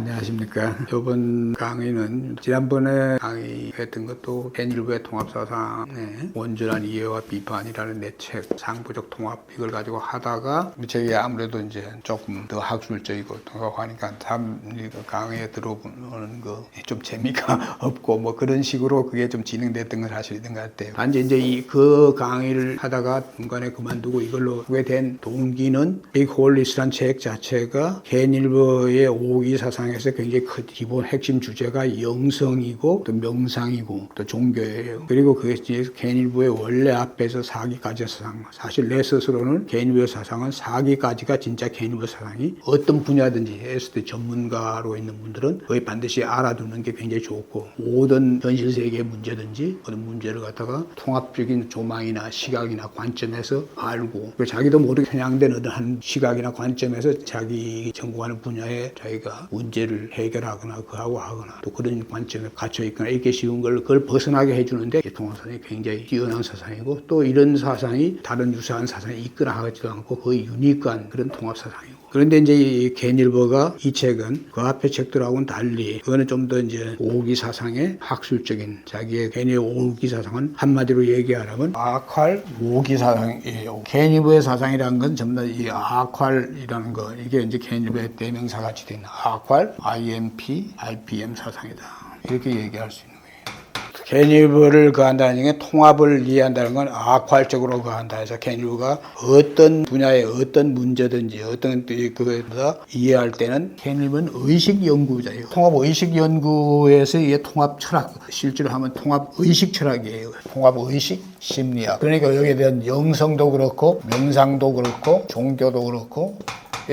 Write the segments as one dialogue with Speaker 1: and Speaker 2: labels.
Speaker 1: 안녕하십니까. 이번 강의는 지난번에 강의했던 것도 캔일부의 통합사상의 온전한 이해와 비판이라는 내 책, 상부적 통합 이걸 가지고 하다가 책이 아무래도 이제 조금 더 학술적이고 하니까 참 강의에 들어보는 거 좀 재미가 없고 뭐 그런 식으로 그게 좀 진행됐던 건 사실인 것 같아요. 단지 이제 그 강의를 하다가 중간에 그만두고 이걸로 하게 된 동기는 빅 홀리스라는 책 자체가 캔일부의 오기 사상에서 굉장히 큰 기본 핵심 주제가 영성이고 또 명상이고 또 종교예요. 그리고 그게 캔일부의 원래 앞에서 4기까지 사상, 사실 내 스스로는 캔일부의 사상은 4기까지가 진짜 캔일부 사상이 어떤 분야든지 했을 때 전문가로 있는 분들은 거의 반드시 알아두는 게 굉장히 좋고, 모든 현실 세계의 문제든지 어떤 문제를 갖다가 통합적인 조망이나 시각이나 관점에서 알고, 자기도 모르게 편향된 어떤 한 시각이나 관점에서 자기 전공하는 분야에 자기가 문제를 해결하거나 그하고 하거나 또 그런 관점에 갇혀 있거나 이렇게 쉬운 걸 그걸 벗어나게 해주는데 통합사상이 굉장히 뛰어난 사상이고, 또 이런 사상이 다른 유사한 사상에 있거나 하지도 않고 거의 유니크한 그런 통합사상이고. 그런데 이제 이 캔일버가 이 책은 그 앞에 책들하고는 달리 그거는 좀 더 이제 오기 사상의 학술적인 자기의 캔일의 오기 사상은 한마디로 얘기하라면 아칼 오기 사상이에요. 캔일버의 사상이라는 건 전부 다 이 아칼이라는 거, 이게 이제 캔일버의 대명사 같이 된 아칼, IMP, RPM 사상이다. 이렇게 얘기할 수 있는 거예요. 캔일부를 거한다는 게 통합을 이해한다는 건 아칼적으로 거한다 해서 캔일부가 어떤 분야의 어떤 문제든지 어떤 그거보다 이해할 때는 캔일부는 의식 연구자예요. 통합 의식 연구에서 이게 통합 철학, 실제로 하면 통합 의식 철학이에요. 통합 의식 심리학. 그러니까 여기에 대한 영성도 그렇고 명상도 그렇고 종교도 그렇고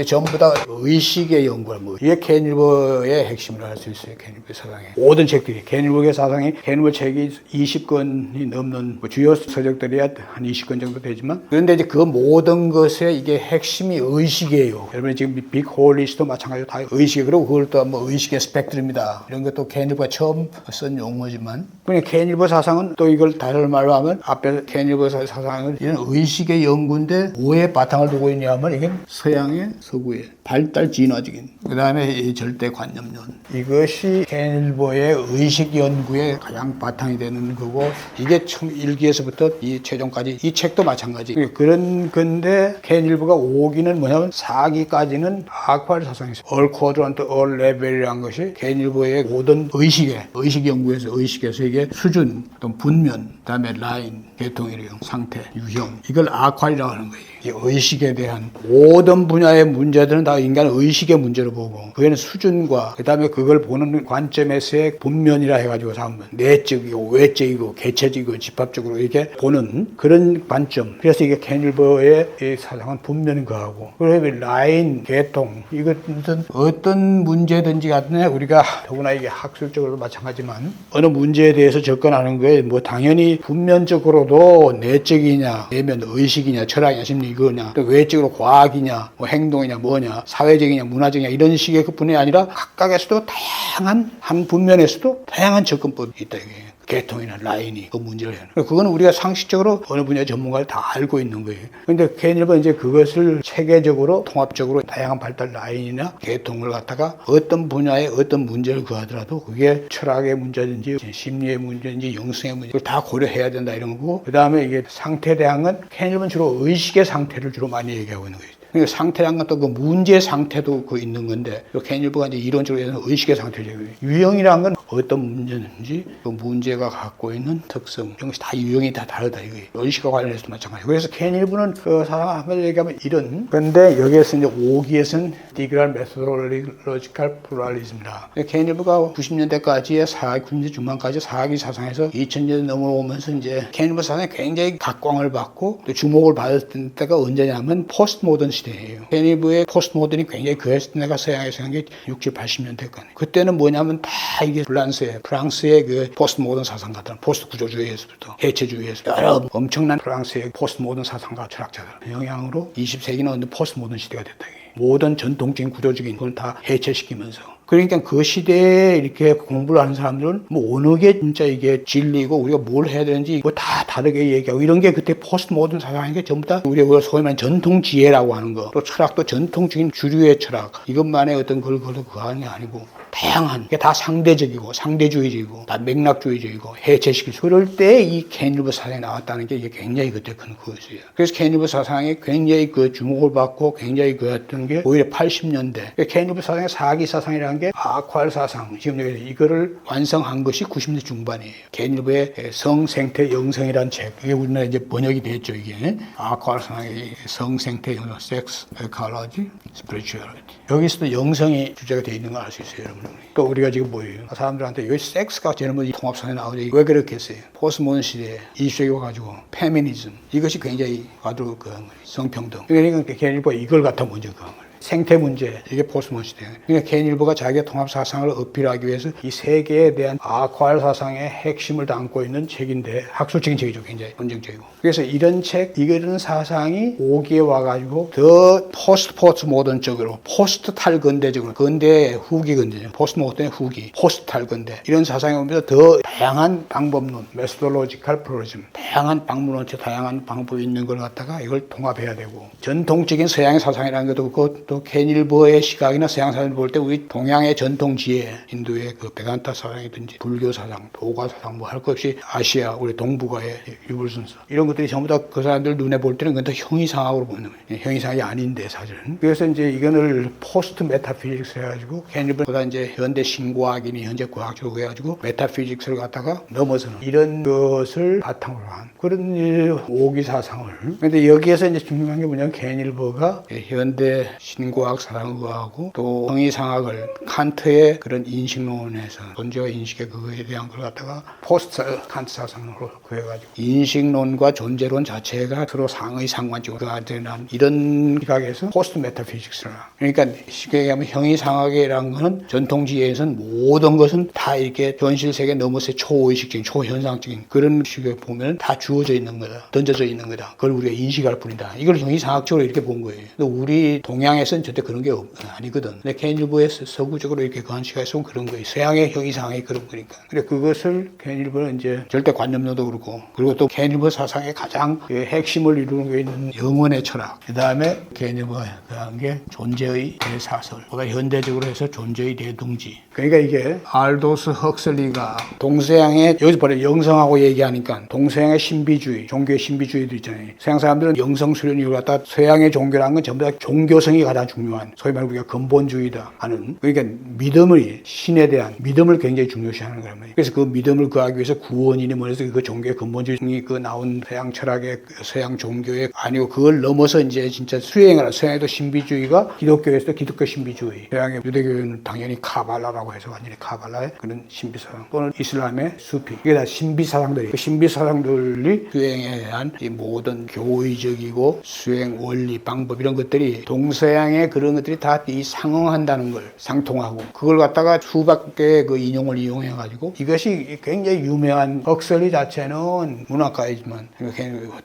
Speaker 1: 전부 다 의식의 연구를 이게 캔일버의 핵심이라고 할 수 있어요. 캔일버 사상의 모든 책들이, 캔일버의 사상이 캔일버 책이 20권이 넘는 주요 서적들이 한 20권 정도 되지만, 그런데 이제 그 모든 것의 이게 핵심이 의식이에요. 여러분 지금 빅 홀리스도 마찬가지로 다 의식, 그리고 그걸 또 뭐 의식의 스펙트럼이다. 이런 것도 캔일버가 처음 쓴 용어지만, 그냥 캔일버 사상은 또 이걸 다른 말로 하면 앞에 캔일버 사상은 이런 의식의 연구인데 뭐에 바탕을 두고 있냐면 이게 서양의 서구의 발달 진화적인, 그 다음에 이 절대관념론, 이것이 캔일버의 의식 연구의 가장 바탕이 되는 거고, 이게 처음 1기에서부터 이 최종까지 이 책도 마찬가지. 그런 건데 캔일버가 5기는 뭐냐면 4기까지는 아쿠알 사상이었어요. All Quadrant, All Level이라는 것이 캔일버의 모든 의식 연구에서 의식에서 이게 수준, 또 분면, 그 다음에 라인, 계통이래요, 상태, 유형, 이걸 아쿠알이라고 하는 거예요. 이 의식에 대한 모든 분야의 문제들은 다 인간의 의식의 문제로 보고, 그에는 수준과 그 다음에 그걸 보는 관점에서의 분면이라 해가지고 사면 내적이고 외적이고 개체적이고 집합적으로 이렇게 보는 그런 관점. 그래서 이게 캔일버의 이 사상은 분면인 거하고, 그리고 라인, 계통, 이것은 어떤 문제든지 간에 우리가 더구나 이게 학술적으로도 마찬가지지만 어느 문제에 대해서 접근하는 거에 뭐 당연히 분면적으로도 내적이냐 내면 의식이냐 철학이냐 심리 이거냐, 또 외적으로 과학이냐 뭐 행동이냐 뭐냐 사회적이냐 문화적이냐 이런 식의 그 분이 아니라 각각에서도 다양한 한 분면에서도 다양한 접근법이 있다 이게. 계통이나 라인이 그 문제를 해요. 그거는 우리가 상식적으로 어느 분야의 전문가를 다 알고 있는 거예요. 그런데 캔일버는 이제 그것을 체계적으로 통합적으로 다양한 발달 라인이나 계통을 갖다가 어떤 분야의 어떤 문제를 구하더라도 그게 철학의 문제든지 심리의 문제든지 영성의 문제 그걸 다 고려해야 된다 이런 거고, 그 다음에 이게 상태에 대한 건 캔일버는 주로 의식의 상태를 주로 많이 얘기하고 있는 거예요. 그러니까 상태란 것도 그 문제 상태도 그 있는 건데, 캔일버가 이제 이론적으로 해서 의식의 상태죠. 유형이란 건 어떤 문제든지 그 문제가 갖고 있는 특성, 이런 것이 다 유형이 다 다르다 이거예요. 의식과 관련해서도 마찬가지고. 그래서 캔일버는 그 사람 한번 얘기하면 이런. 그런데 여기에서 이제 5기에서는 디그랄 메소돌로지컬 플루럴리즘이다. 캔일버가 90년대까지의 90년대 중반까지 4기 사상에서 2000년 넘어오면서 이제 캔일버 사상에 굉장히 각광을 받고 또 주목을 받았던 때가 언제냐면 포스트 모던 시대예요. 캔일버의 포스트 모던이 굉장히 그랬을 때가 서양에서 한 게 60, 80년대까지. 그때는 뭐냐면 다 이게 프랑스의 그 포스트 모던 사상가들, 포스트 구조주의에서부터 해체주의에서 여러 엄청난 프랑스의 포스트 모던 사상가 철학자들 영향으로 20세기는 포스트 모던 시대가 됐다. 모든 전통적인 구조적인 걸 다 해체시키면서 그러니까 그 시대에 이렇게 공부를 하는 사람들은 뭐 어느 게 진짜 이게 진리고 우리가 뭘 해야 되는지 이거 다 다르게 얘기하고 이런 게 그때 포스트 모던 사상이니까 전부 다 우리가 소위 말하는 전통 지혜라고 하는 거, 또 철학도 전통적인 주류의 철학, 이것만의 어떤 걸 그하는 게 아니고 다양한, 이게 다 상대적이고 상대주의적이고 다 맥락주의적이고 해체시키고 그럴 때 이 케인일보 사상이 나왔다는 게 이게 굉장히 그때 큰 그것이에요. 그래서 케인일보 사상이 굉장히 그 주목을 받고 굉장히 그랬던 게 오히려 80년대 케인일보 사상의 사기 사상이라는 게 아쿠알 사상, 지금 이거를 완성한 것이 90년대 중반이에요. 케인일보의 성생태 영성이라는 책, 이게 우리나라 이제 번역이 됐죠. 이게 아쿠알 사상의 성생태 영성, 섹스, 에컬로지, 스피리추얼리티. 여기서도 영성이 주제가 되어 있는 걸 알 수 있어요, 여러분. 또 우리가 지금 뭐예요? 사람들한테 왜 섹스가 제일 먼저 통합사상에 나오죠? 왜 그렇게 했어요? 포스트모던 시대에 20세기 와가지고 페미니즘, 이것이 굉장히 아주 그한 거예요. 성평등. 그러니까 케인일보가 이걸 갖다 먼저 그한 거예요. 생태 문제, 이게 포스트모던 시대예요. 그러니까 케인일보가 자기의 통합 사상을 어필하기 위해서 이 세계에 대한 아쿠알 사상의 핵심을 담고 있는 책인데, 학술적인 책이죠. 굉장히 헌정적이고. 그래서 이런 책, 이런 사상이 오기에 와가지고 더 포스트 모던 쪽으로, 포스트 탈근대적으로, 근대 후기 근대죠. 포스트 모던의 후기, 포스트 탈근대, 이런 사상이 오면서 더 다양한 방법론, 메소돌로지컬 플루리즘, 다양한 방문론체, 다양한 방법이 있는 걸 갖다가 이걸 통합해야 되고, 전통적인 서양의 사상이라는 것도 그렇고, 또 케인일보의 시각이나 서양 사상을 볼 때 우리 동양의 전통 지혜, 인도의 그 베단타 사상이든지 불교 사상, 도가 사상 뭐 할 것 없이 아시아, 우리 동북아의 유불순서, 이런 것들이 전부 다 그 사람들 눈에 볼 때는 그건 다 형이상학으로 보는 거예요. 형이상학이 아닌데 사실은. 그래서 이제 이거를 포스트 메타피직스 해가지고 케인일보보다 이제 현대 신과학이니 현재 과학적으로 해가지고 메타피직스를 갖다가 넘어서는 이런 것을 바탕으로 한 그런 오기 사상을. 근데 여기에서 이제 중요한 게 뭐냐면 케인일보가 현대 신과학 사상과하고 또 형이상학을 칸트의 그런 인식론에서 존재와 인식의 그거에 대한 걸 갖다가 포스트 칸트 사상으로 구해가지고 인식론과 존재론 자체가 서로 상의 상관적으로 가는 이런 시각에서 포스트 메타피직스라. 그러니까 쉽게 얘기하면 형이상학이라는 거는 전통지혜에서는 모든 것은 다 이렇게 현실 세계 넘어서 초의식적인 초현상적인 그런 식으로 보면 다 주어져 있는 거다, 던져져 있는 거다. 그걸 우리가 인식할 뿐이다. 이걸 형이상학적으로 이렇게 본 거예요. 근데 우리 동양에서는 절대 그런 게 아니거든. 근데 케인일보의 서구적으로 이렇게 그한 시각에서 그런 거예요. 서양의 형이상학이 그런 거니까. 그래 그것을 케인일보는 이제 절대 관념론도 그렇고, 그리고 또 케인일보 사상의 가장 핵심을 이루는 게 있는 영혼의 철학. 그 다음에 케인일보가 한 게 존재의 대사설. 보다 현대적으로 해서 존재의 대동지. 그러니까 이게 알도스 헉슬리가 동서양의, 여기서 바로 영성하고 얘기하니까 동서양의 신비주의, 종교의 신비주의도 있잖아요. 서양 사람들은 영성 수련 이유를 갖다 서양의 종교라는 건 전부 다 종교성이 가장 중요한, 소위 말해 우리가 근본주의다 하는, 그러니까 믿음을, 신에 대한 믿음을 굉장히 중요시하는 거란 말이에요. 그래서 그 믿음을 구하기 위해서 구원이니 뭐래서 그 종교의 근본주의성이 그 나온 서양 철학의, 서양 종교의 아니고 그걸 넘어서 이제 진짜 수행을, 서양에도 신비주의가 기독교에서도 기독교 신비주의, 서양의 유대교는 당연히 카발라라고 해서 완전히 카발라의 그런 신비사상, 또는 이슬람의 수피, 이게 다 신비사상들이, 그 신비사상들이 수행에 대한 이 모든 교의적이고 수행 원리, 방법 이런 것들이 동서양의 그런 것들이 다 이 상응한다는 걸, 상통하고 그걸 갖다가 수백 개의 그 인용을 이용해 가지고, 이것이 굉장히 유명한 헉슬리 자체는 문학가이지만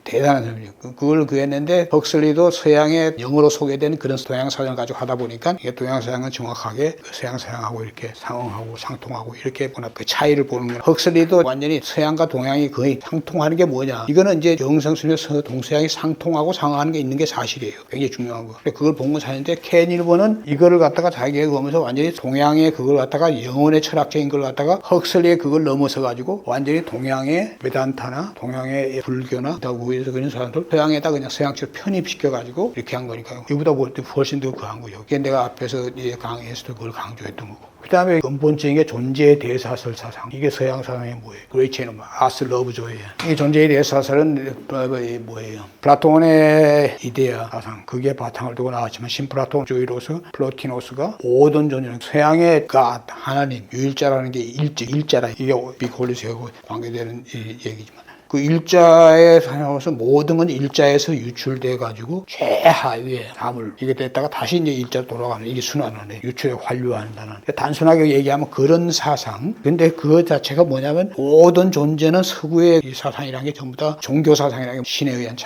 Speaker 1: 대단한 사람이죠. 그걸 구했는데 헉슬리도 서양의 영어로 소개된 그런 동양 사상을 가지고 하다 보니까 이게 동양 사상은 정확하게 그 서양 사상하고 이렇게 상응하고 상통하고 이렇게 보나 그 차이를 보는 거예요. 헉슬리도 완전히 서양과 동양이 거의 상통하는 게 뭐냐, 이거는 이제 영성 수련에서 동서양이 상통하고 상응하는 게 있는 게 사실이에요. 굉장히 중요한 거. 그걸 본 건 사실인데 케인일보는 이거를 갖다가 자기가 보면서 완전히 동양의 그걸 갖다가 영혼의 철학적인 걸 갖다가 헉슬리의 그걸 넘어서 가지고 완전히 동양의 베단타나 동양의 불교나 우에서 그런 사람들 서양에다 그냥 서양처럼 편입시켜 가지고 이렇게 한 거니까요. 이보다 훨씬 더 그한 거예요. 그게 내가 앞에서 강의에서도 그걸 강조했던 거고. 그 다음에 근본적인 게 존재의 대사설 사상. 이게 서양 사상의 뭐예요? 그레이체는 아스 러브조예요. 이 존재의 대사설은 뭐예요? 플라톤의 이데아 사상. 그게 바탕을 두고 나왔지만 신플라톤주의로서 플로티노스가 모든 존재는 서양의 갓, 하나님, 유일자라는 게 일자라. 이게 비콜리스하고 관계되는 얘기지만. 그 일자에 사용해서 모든 건 일자에서 유출돼 가지고 최하위에 담을 이게 됐다가 다시 이제 일자로 돌아가는 이게 순환하네. 유출에 환류한다는. 단순하게 얘기하면 그런 사상. 근데 그 자체가 뭐냐면 모든 존재는 서구의 이 사상이라는 게 전부 다 종교 사상이라는 게 신에 의한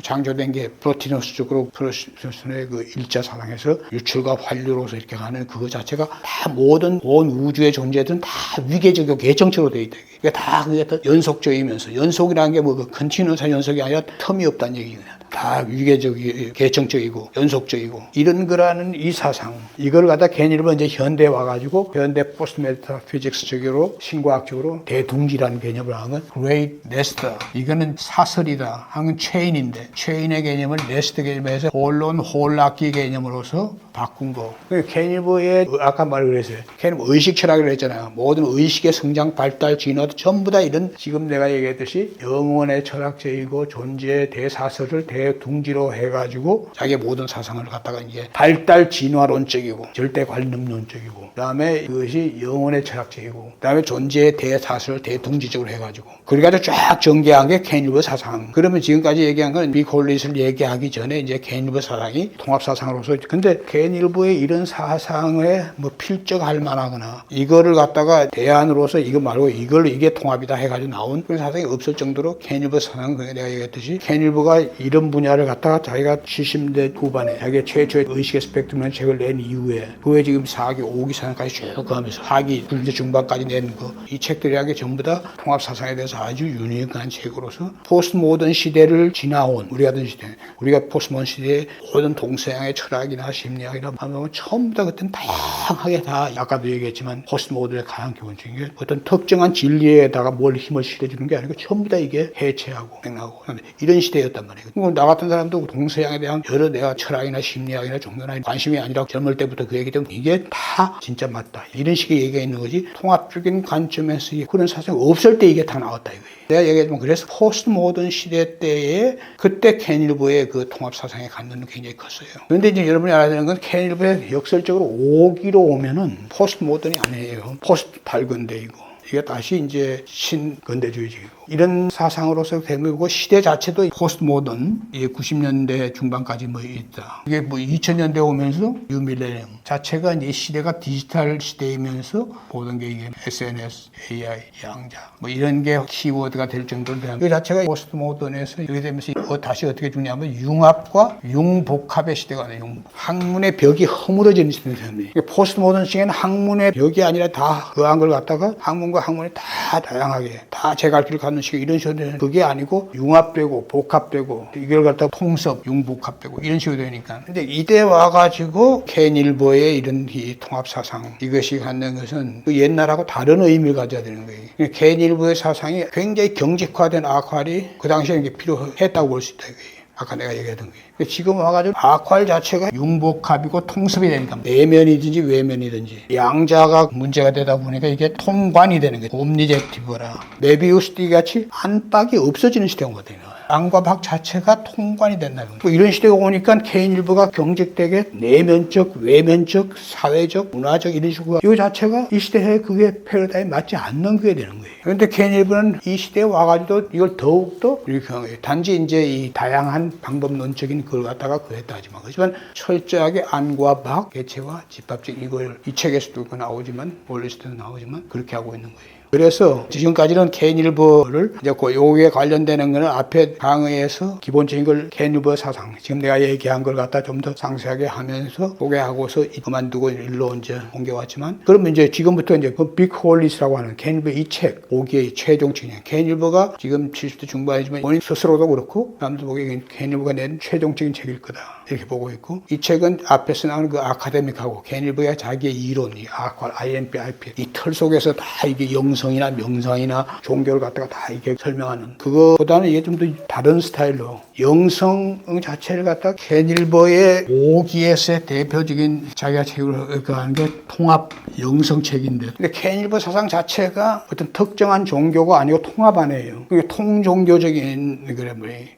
Speaker 1: 창조된 게 플로티너스적으로 플로티너스의 그 일자 사상에서 유출과 환류로서 이렇게 가는 그거 자체가 다 모든 온 우주의 존재들은 다 위계적이고 계정체로 되어 있다. 그게 다 연속적이면서 연속이라는 게 뭐 그 컨티뉴스 연속이 아니라 텀이 없다는 얘기예요. 다 위계적이고 계층적이고 연속적이고 이런 거라는 이 사상 이걸 갖다 개념을 이제 현대에 와가지고 현대 포스트 메타피직스적으로 신과학적으로 대둥지라는 개념을 하는 건 Great Nest 이거는 사설이다 하는 체인인데 체인의 개념을 네스트 개념에서 홀론 홀락기 개념으로서 바꾼 거. 케닐버의 아까 말그랬어요. 케닐버 의식 철학이라고 했잖아요. 모든 의식의 성장, 발달, 진화도 전부 다 이런 지금 내가 얘기했듯이 영혼의 철학적이고 존재의 대사설을 대둥지로 해가지고 자기의 모든 사상을 갖다가 이제 발달 진화론적이고 절대 관념론적이고 그다음에 그것이 영혼의 철학적이고 그다음에 존재의 대사설을 대둥지적으로 해가지고 그래가지고 쫙 전개한 게 케닐버 사상. 그러면 지금까지 얘기한 건 비콜릿을 얘기하기 전에 이제 케닐버 사상이 통합 사상으로서 근데 케닐버의 이런 사상에 뭐 필적할 만하거나 이거를 갖다가 대안으로서 이거 말고 이게 통합이다 해가지고 나온 그런 사상이 없을 정도로 케닐버 사상은 내가 얘기했듯이 케닐버가 이런 분야를 갖다가 자기가 70대 후반에 자기가 최초의 의식의 스펙트럼이라는 책을 낸 이후에 그에 지금 4기, 5기 사상까지 쭉 가면서 4기, 군대 중반까지 낸 거 이 책들이라는 게 전부 다 통합 사상에 대해서 아주 유니크한 책으로서 포스트 모던 시대를 지나온 우리가 던 시대 우리가 포스트 모던 시대의 모든 동서양의 철학이나 심리학이나 하면 전부 다 그때는 다양하게 다 아까도 얘기했지만 포스트 모던의 가장 기본적인 게 어떤 특정한 진리에다가 뭘 힘을 실어주는 게 아니고 전부 다 이게 해체하고 맥락하고 이런 시대였단 말이에요. 나 같은 사람도 동서양에 대한 여러 내가 철학이나 심리학이나 종교나 관심이 아니라 젊을 때부터 그 얘기 때문에 이게 다 진짜 맞다. 이런 식의 얘기가 있는 거지 통합적인 관점에서 그런 사상이 없을 때 이게 다 나왔다 이거예요. 내가 얘기했지만 그래서 포스트 모던 시대 때에 그때 케닐버의 그 통합 사상의 관념은 굉장히 컸어요. 그런데 이제 여러분이 알아야 되는 건 케닐버의 역설적으로 5기로 오면은 포스트 모던이 아니에요. 포스트 발근대이고 이게 다시 이제 신근대주의적이고 이런 사상으로서 되고 시대 자체도 포스트 모던 90년대 중반까지 뭐 있다. 이게 뭐 2000년대 오면서 뉴밀레니엄 자체가 이제 시대가 디지털 시대이면서 모든 게 이게 SNS, AI, 양자 뭐 이런 게 키워드가 될 정도로 되는 그 자체가 포스트 모던에서 이렇게 되면서 다시 어떻게 주냐면 융합과 융복합의 시대가 돼요. 학문의 벽이 허물어지는 시대가 됩니다. 포스트 모던 시대는 학문의 벽이 아니라 다 그한 걸 갖다가 학문과 학문이 다 다양하게 다 제 갈 길을 가는 식의 이런 식으로 되는 그게 아니고 융합되고 복합되고 이걸 갖다가 통섭, 융복합되고 이런 식으로 되니까 근데 이때 와가지고 케닐버의 이런 이 통합 사상 이것이 갖는 것은 그 옛날하고 다른 의미를 가져야 되는 거예요. 케닐버의 사상이 굉장히 경직화된 악활이 그 당시에 이게 필요했다고 볼 수 있다 이거예요. 아까 내가 얘기했던 게 지금 와가지고 악활 자체가 융복합이고 통섭이 되니까 내면이든지 외면이든지 양자가 문제가 되다 보니까 이게 통관이 되는 거예요. 옴니젝티브라 메비우스 띠 같이 안팎이 없어지는 시대가 거든요. 양과 박 자체가 통관이 된다는 거예요. 이런 시대가 오니까 케닐버가 경직되게 내면적, 외면적, 사회적, 문화적 이런 식으로 이 자체가 이 시대에 그게 패러다임에 맞지 않는 게 되는 거예요. 그런데 케닐버는 이 시대에 와가지고 이걸 더욱더 이렇게 한 거예요. 단지 이제 이 다양한 방법론적인 그걸 갖다가 그랬다 하지만 그렇지만 철저하게 안과 박, 개체와 집합적 이걸 이 책에서도 나오지만 원리스트도 나오지만 그렇게 하고 있는 거예요. 그래서 지금까지는 케닐버를 이제 요게 관련되는 거는 앞에 강의에서 기본적인 걸 케닐버 사상 지금 내가 얘기한 걸 갖다 좀 더 상세하게 하면서 소개하고서 그만두고 일로 이제 옮겨왔지만 그러면 이제 지금부터 이제 그 빅홀리스라고 하는 케닐버 이 책 5기의 최종책이에요. 케닐버가 지금 70대 중반이지만 본인 스스로도 그렇고 남들 보기에 케닐버가 낸 최종적인 책일 거다 이렇게 보고 있고 이 책은 앞에서 나오는 그 아카데믹하고 케닐버의 자기의 이론 이 아kwal, IMP, IP 이 틀 속에서 다 이게 영성이나 명상이나 종교를 갖다가 다 이게 설명하는 그거보다는 이게 좀 더 다른 스타일로 영성 자체를 갖다가 케닐버의 5기에서의 대표적인 자기가 책을 하는 게 통합 영성책인데 근데 케닐버 사상 자체가 어떤 특정한 종교가 아니고 통합 안에요. 그게 통종교적인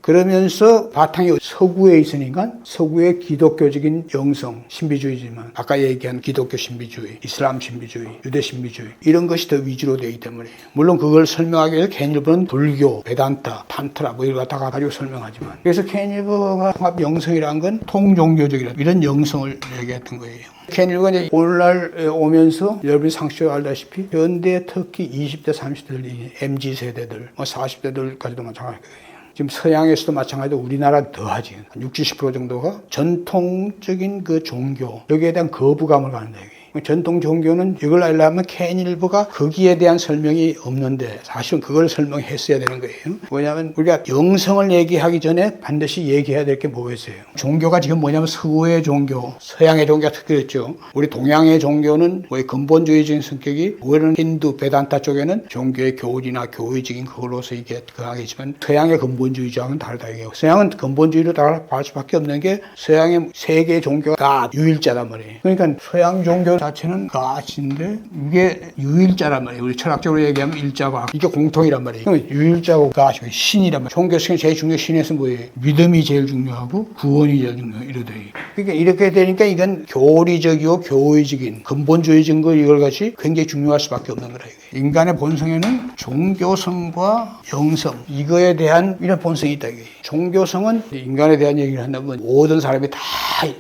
Speaker 1: 그러면서 바탕이 서구에 있으니까 서구의 기독교적인 영성 신비주의지만 아까 얘기한 기독교 신비주의, 이슬람 신비주의, 유대 신비주의 이런 것이 더 위주로 되어 되기 때문에. 물론 그걸 설명하기 위해서 케인일보는 불교, 베단타, 탄트라 뭐 이걸 갖다가 가지고 설명하지만, 그래서 케인일보가 통합 영성이라는 건 통종교적이라는 이런 영성을 얘기했던 거예요. 케인일보가 이제 오늘날 오면서 여러분이 상식적으로 알다시피 현대 특히 20대, 30대들, MZ 세대들, 40대들까지도 마찬가지예요. 지금 서양에서도 마찬가지로 우리나라 더하지. 60, 70% 정도가 전통적인 그 종교, 여기에 대한 거부감을 갖는다. 전통 종교는 이걸 알려면 케인일보가 거기에 대한 설명이 없는데 사실은 그걸 설명했어야 되는 거예요. 뭐냐면 우리가 영성을 얘기하기 전에 반드시 얘기해야 될 게 뭐였어요? 종교가 지금 뭐냐면 서구의 종교, 서양의 종교가 특별했죠. 우리 동양의 종교는 뭐 근본주의적인 성격이, 우리는 힌두, 베단타 쪽에는 종교의 교리나 교의적인 그걸로서 이게 그하겠지만 서양의 근본주의자와는 다르다 이게요. 서양은 근본주의로 따라갈 수밖에 없는 게 서양의 세계 종교가 유일자란 말이에요. 그러니까 서양 종교 자체는 가치인데 이게 유일자란 말이에요. 우리 철학적으로 얘기하면 일자가 이게 공통이란 말이에요. 유일자고 가치고 신이란 말이에요. 종교성이 제일 중요한 신에서 뭐예요? 믿음이 제일 중요하고 구원이 제일 중요하고 이러더니. 그러니까 이렇게 되니까 이건 교리적이고 교의적인 근본주의적인 거 이걸 같이 굉장히 중요할 수밖에 없는 거라. 인간의 본성에는 종교성과 영성 이거에 대한 이런 본성이 있다. 이게. 종교성은 인간에 대한 얘기를 한다면 모든 사람이 다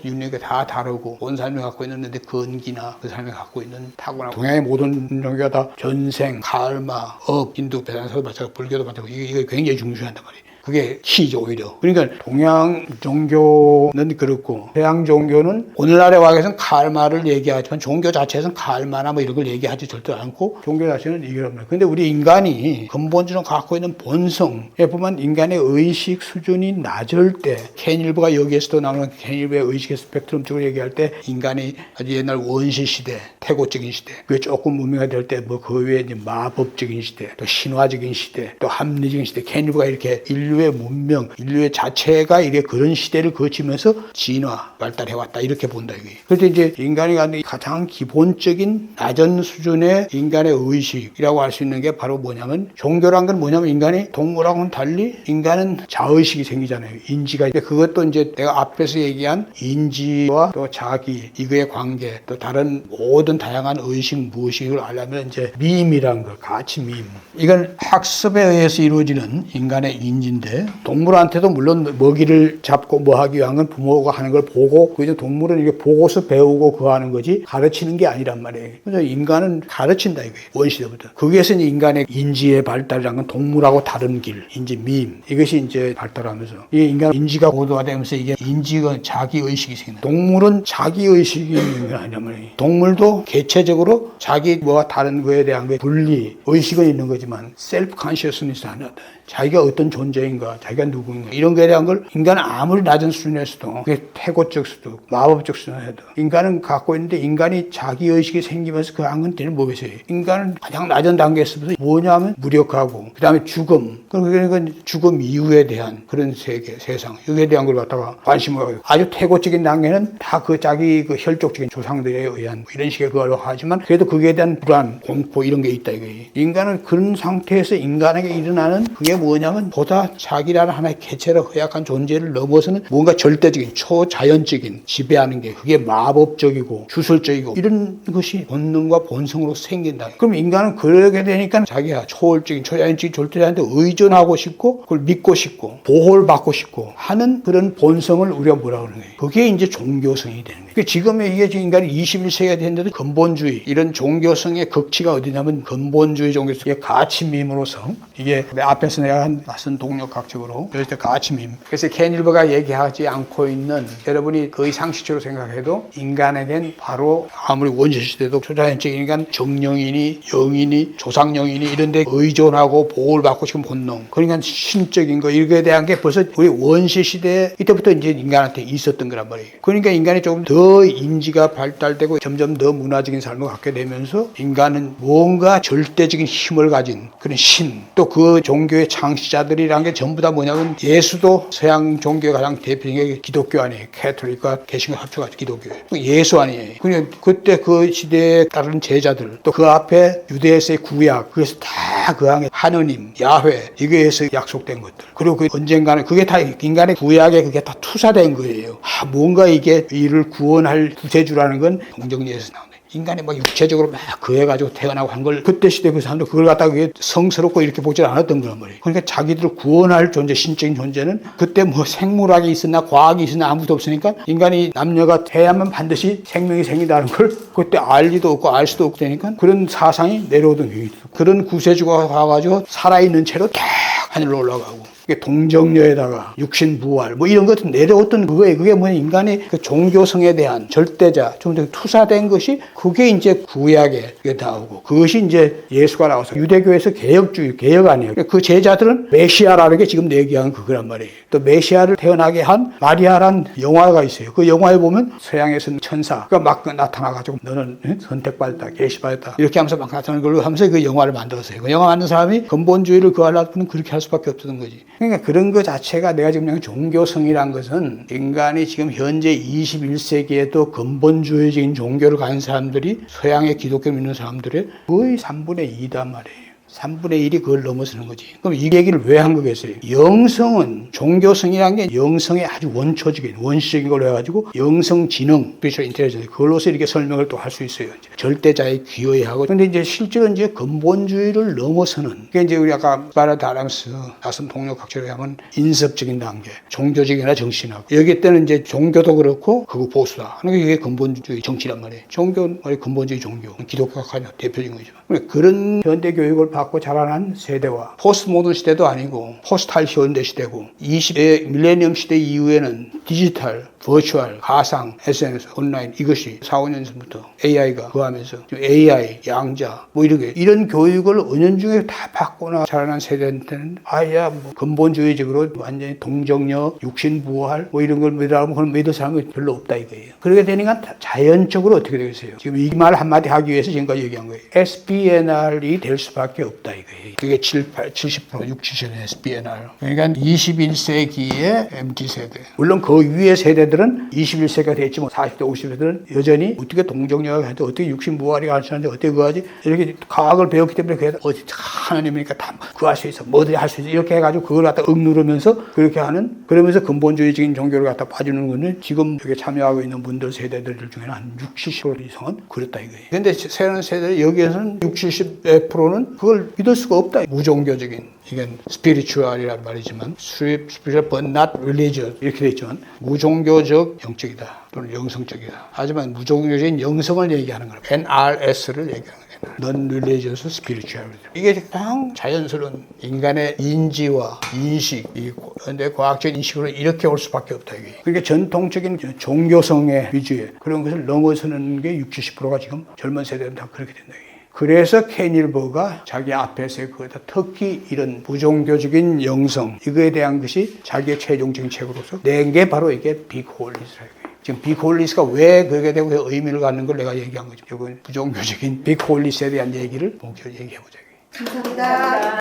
Speaker 1: 윤리가 다 다르고 온 삶이 갖고 있는 근기나 그 삶이 갖고 있는 타고난 동양의 모든 종교가 다 전생, 카르마, 업, 힌두, 베단타도 마찬가지고 불교도 마찬가지고 이게 굉장히 중요한단 말이에요. 그게 키죠 오히려. 그러니까 동양 종교는 그렇고 서양 종교는 오늘날에 와서는 칼마를 얘기하지만 종교 자체에서는 칼마나 뭐 이런 걸 얘기하지 절대 않고 종교 자체는 이거랍니다. 근데 우리 인간이 근본적으로 갖고 있는 본성에 보면 인간의 의식 수준이 낮을 때 케인일보가 여기에서도 나오는 케인일보의 의식의 스펙트럼적으로 얘기할 때 인간이 아주 옛날 원시 시대, 태고적인 시대, 그게 조금 문명화 될 때 뭐 그 외에 이제 마법적인 시대, 또 신화적인 시대, 또 합리적인 시대, 케인일보가 이렇게 인류의 문명, 인류의 자체가 이게 그런 시대를 거치면서 진화, 발달해왔다 이렇게 본다 이게. 그래서 이제 인간이 갖는 가장 기본적인 낮은 수준의 인간의 의식이라고 할 수 있는 게 바로 뭐냐면 종교란 건 뭐냐면 인간이 동물하고는 달리 인간은 자의식이 생기잖아요. 인지가. 그것도 이제 내가 앞에서 얘기한 인지와 또 자기 이거의 관계, 또 다른 모든 다양한 의식 무의식을 알려면 이제 밈이라는 거, 가치 밈. 이건 학습에 의해서 이루어지는 인간의 인지인데 동물한테도 물론 먹이를 잡고 뭐 하기 위한 건 부모가 하는 걸 보고 그저 동물은 이게 보고서 배우고 그거 하는 거지 가르치는 게 아니란 말이에요. 그래서 인간은 가르친다 이거예요. 원시대부터. 거기에서 인간의 인지의 발달이란 건 동물하고 다른 길, 인지 밈 이것이 이제 발달하면서 이 인간 인지가 고도화되면서 이게 인지가 자기 의식이 생긴다. 동물은 자기 의식이 있는 게 아니란 말이에요. 동물도 개체적으로 자기 뭐가 다른 거에 대한 게 분리 의식은 있는 거지만 셀프 컨시어스니스 하나다. 자기가 어떤 존재인가, 자기가 누구인가 이런 거에 대한 걸 인간은 아무리 낮은 수준에서도 그게 태고적 수준, 마법적 수준에도 인간은 갖고 있는데 인간이 자기 의식이 생기면서 그 한건때는 뭐겠어요? 인간은 가장 낮은 단계에서부터 뭐냐면 무력하고 그 다음에 죽음, 그러니까 죽음 이후에 대한 그런 세계, 세상 여기에 대한 걸 갖다가 관심을 가지고 아주 태고적인 단계는 다 그 자기 그 혈족적인 조상들에 의한 뭐 이런 식의 그걸로 하지만 그래도 거기에 대한 불안, 공포 이런 게 있다 이거예요. 인간은 그런 상태에서 인간에게 일어나는 그게 뭐냐면 보다 자기라는 하나의 개체로 허약한 존재를 넘어서는 뭔가 절대적인 초자연적인 지배하는 게 그게 마법적이고 주술적이고 이런 것이 본능과 본성으로 생긴다. 그럼 인간은 그러게 되니까 자기가 초월적인 초자연적인 존재한테 의존하고 싶고 그걸 믿고 싶고 보호를 받고 싶고 하는 그런 본성을 우리가 뭐라고 하는 거예요. 그게 이제 종교성이 되는 거예요. 지금의 이게 인간이 21세기가 됐는데도 근본주의 이런 종교성의 극치가 어디냐면 근본주의 종교성의 가치밈으로서 이게 앞에서 내가 한 낯선 동력학적으로 여기서 가치밈. 그래서 케인일보가 얘기하지 않고 있는 여러분이 거의 상식적으로 생각해도 인간에겐 바로 아무리 원시시대도 초자연적인 인간 정령이니 영이니 조상령이니 이런 데 의존하고 보호를 받고 싶은 본능 그러니까 신적인 거 이거에 대한 게 벌써 우리 원시시대 이때부터 이제 인간한테 있었던 거란 말이에요. 그러니까 인간이 조금 더 인지가 발달되고 점점 더 문화적인 삶을 갖게 되면서 인간은 뭔가 절대적인 힘을 가진 그런 신 또 그 종교의 창시자들이란 게 전부 다 뭐냐면 예수도 서양 종교의 가장 대표적인 게 기독교 아니에요. 캐톨릭과 개신교 합쳐가지고 기독교예요. 예수 아니에요. 그러니까 그때 그 시대에 따른 제자들 또 그 앞에 유대에서의 구약 그래서 다 그 안에 하느님, 야훼 이거에서 약속된 것들 그리고 그 언젠가는 그게 다 인간의 구약에 그게 다 투사된 거예요. 뭔가 이게 이를 구원할 구세주라는 건 동정리에서 나온다. 인간이 막 육체적으로 막 그해가지고 태어나고 한 걸 그때 시대 그 사람들 그걸 갖다가 그게 성스럽고 이렇게 보질 않았던 거란 말이에요. 그러니까 자기들을 구원할 존재, 신적인 존재는 그때 뭐 생물학이 있었나 과학이 있었나 아무도 없으니까 인간이 남녀가 돼야만 반드시 생명이 생긴다는 걸 그때 알리도 없고 알 수도 없고 되니까 그런 사상이 내려오던 경우죠. 그런 구세주가 와가지고 살아있는 채로 딱 하늘로 올라가고 동정녀에다가 육신 부활 뭐 이런 것들 내려왔던 그거예요. 그게 뭐냐 인간의 그 종교성에 대한 절대자 좀 더 투사된 것이 그게 이제 구약에 나오고 그것이 이제 예수가 나와서 유대교에서 개혁주의 개혁 아니에요. 그 제자들은 메시아라는 게 지금 얘기하는 그거란 말이에요. 또 메시아를 태어나게 한 마리아란 영화가 있어요. 그 영화에 보면 서양에서는 천사가 막 나타나가지고 너는 선택받았다, 계시받았다 이렇게 하면서 막 나타나는 걸로 하면서 그 영화를 만들었어요. 그 영화 만든 사람이 근본주의를 구하려면 그렇게 할 수밖에 없었던 거지. 그러니까 그런 것 자체가 내가 지금 그냥 종교성이란 것은 인간이 지금 현재 21세기에도 근본주의적인 종교를 가진 사람들이 서양의 기독교를 믿는 사람들의 거의 3분의 2단 말이에요. 3분의 1이 그걸 넘어서는 거지. 그럼 이 얘기를 왜 한 거겠어요? 영성은, 종교성이라는 게 영성의 아주 원초적인, 원시적인 걸로 해가지고 영성 지능, spiritual intelligence, 그걸로서 이렇게 설명을 또 할 수 있어요. 절대자의 귀여야 하고. 근데 이제 실제로 이제 근본주의를 넘어서는, 그게 이제 우리 아까 바라트 아담스, 다섯 동력학자로 하면 인섭적인 단계, 종교적이나 정신학. 여기 때는 이제 종교도 그렇고, 그거 보수다. 그러니까 이게 근본주의 정치란 말이에요. 종교는 근본주의 종교. 기독교가 가장 대표적인 거죠. 그런 현대 교육을 받고 자라난 세대와 포스트 모던 시대도 아니고 포스트 현대 시대고 20대 밀레니엄 시대 이후에는 디지털, 버추얼, 가상, SNS, 온라인 이것이 4, 5년 전부터 AI가 그하면서 AI, 양자 뭐 이런 교육을 은연중에 다 받거나 자라난 세대한테는 아야 뭐 근본주의적으로 완전히 동정녀, 육신부활 뭐 이런 걸 믿으라고 그런 믿을 사람이 별로 없다 이거예요. 그렇게 되니까 자연적으로 어떻게 되겠어요? 지금 이 말 한마디 하기 위해서 지금까지 얘기한 거예요. SBNR이 될 수밖에 없다 이거예요. 그게 70%, 60, 70% SBNR. 그러니까 21세기의 MZ세대. 물론 그 위의 세대들은 21세기가 됐지 뭐 40대, 50대들은 여전히 어떻게 동정녀가 하는데 어떻게 육신부활이 가르치는데 어떻게 그거 하지? 이렇게 과학을 배웠기 때문에 그게 어디 하나님이니까 다 그거 할 수 있어. 뭐든지 할 수 있어. 이렇게 해가지고 그걸 갖다 억누르면서 그렇게 하는 그러면서 근본주의적인 종교를 갖다 빠지는 거는 지금 여기 참여하고 있는 분들 세대들 중에는 한 60, 70% 이상은 그렇다 이거예요. 근데 새로운 세대 여기에서는 60, 70%는 그걸 믿을 수가 없다. 무종교적인 이건 스피리추얼이란 말이지만 spiritual but not religious 이렇게 돼 있지만 무종교적 영적이다 또는 영성적이다. 하지만 무종교적인 영성을 얘기하는 거예요. NRS를 얘기하는 거예요. Non-religious spirituality. 이게 가장 자연스러운 인간의 인지와 인식, 근데 과학적인 인식으로 이렇게 올 수밖에 없다 이게. 그러니까 전통적인 종교성의 위주의 그런 것을 넘어서는 게 60, 70%가 지금 젊은 세대는 다 그렇게 된다 이게. 그래서 케닐버가 자기 앞에서 그거다 특히 이런 부종교적인 영성 이거에 대한 것이 자기의 최종적인 책으로서 낸 게 바로 이게 빅 홀리스라고. 지금 빅 홀리스가 왜 그게 되고 의미를 갖는 걸 내가 얘기한 거죠. 이건 부종교적인 빅 홀리스에 대한 얘기를 본격적으로 얘기해보자.
Speaker 2: 감사합니다.